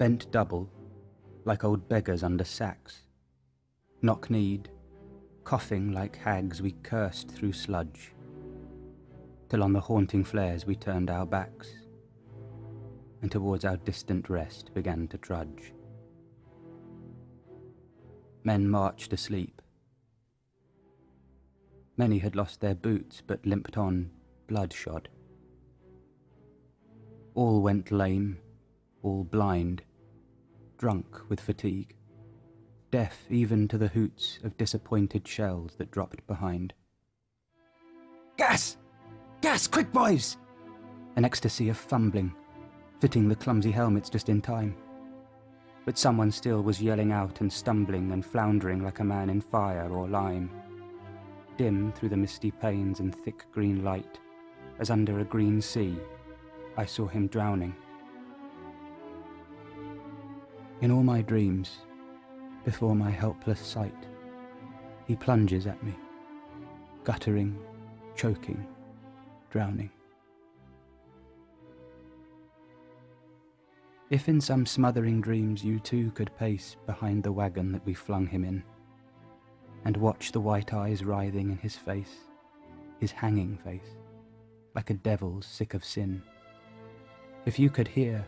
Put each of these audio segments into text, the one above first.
bent double, like old beggars under sacks, knock-kneed, coughing like hags we cursed through sludge, till on the haunting flares we turned our backs, and towards our distant rest began to trudge. Men marched asleep. Many had lost their boots but limped on bloodshod. All went lame, all blind, drunk with fatigue, deaf even to the hoots of disappointed shells that dropped behind. Gas! Gas, quick boys! An ecstasy of fumbling, fitting the clumsy helmets just in time. But someone still was yelling out and stumbling and floundering like a man in fire or lime. Dim through the misty panes and thick green light, as under a green sea, I saw him drowning. In all my dreams, before my helpless sight, he plunges at me, guttering, choking, drowning. If in some smothering dreams you too could pace behind the wagon that we flung him in, and watch the white eyes writhing in his face, his hanging face, like a devil's sick of sin. If you could hear,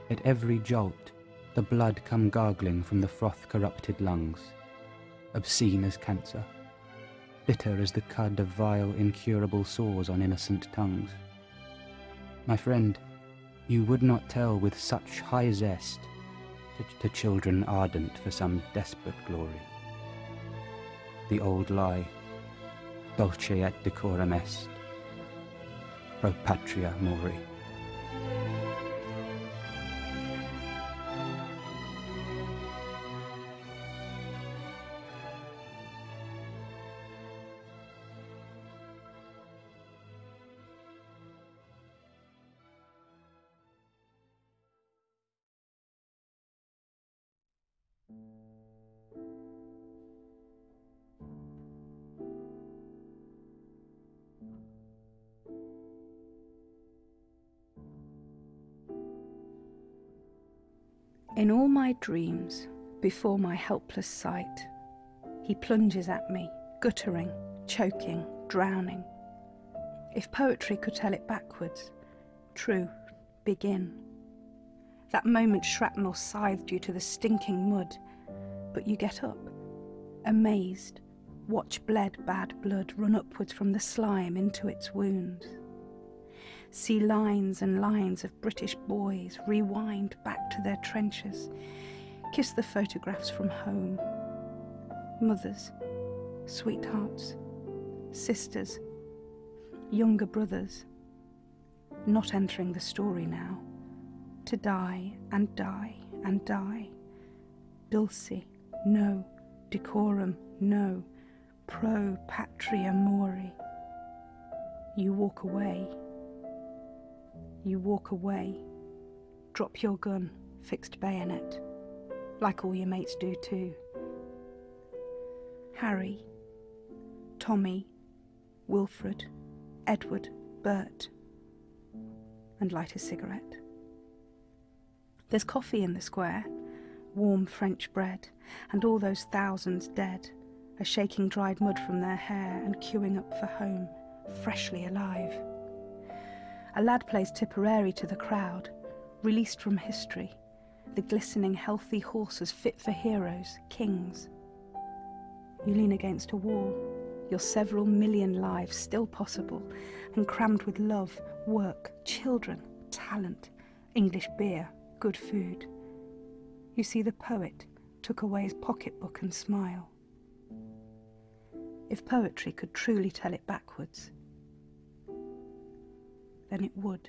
at every jolt, the blood come gargling from the froth-corrupted lungs, obscene as cancer, bitter as the cud of vile, incurable sores on innocent tongues. My friend, you would not tell with such high zest to children ardent for some desperate glory. The old lie, dulce et decorum est, pro patria mori. In all my dreams, before my helpless sight, he plunges at me, guttering, choking, drowning. If poetry could tell it backwards, true, begin. That moment shrapnel scythed you to the stinking mud, but you get up, amazed, watch bled bad blood run upwards from the slime into its wounds. See lines and lines of British boys rewind back to their trenches, kiss the photographs from home. Mothers, sweethearts, sisters, younger brothers, not entering the story now, to die and die and die. Dulce, no. Decorum, no. Pro patria mori. You walk away. You walk away, drop your gun, fixed bayonet, like all your mates do too. Harry, Tommy, Wilfred, Edward, Bert, and light a cigarette. There's coffee in the square, warm French bread, and all those thousands dead, are shaking dried mud from their hair and queuing up for home, freshly alive. A lad plays Tipperary to the crowd, released from history, the glistening healthy horses fit for heroes, kings. You lean against a wall, your several million lives still possible, and crammed with love, work, children, talent, English beer, good food. You see the poet took away his pocketbook and smile. If poetry could truly tell it backwards, then it would.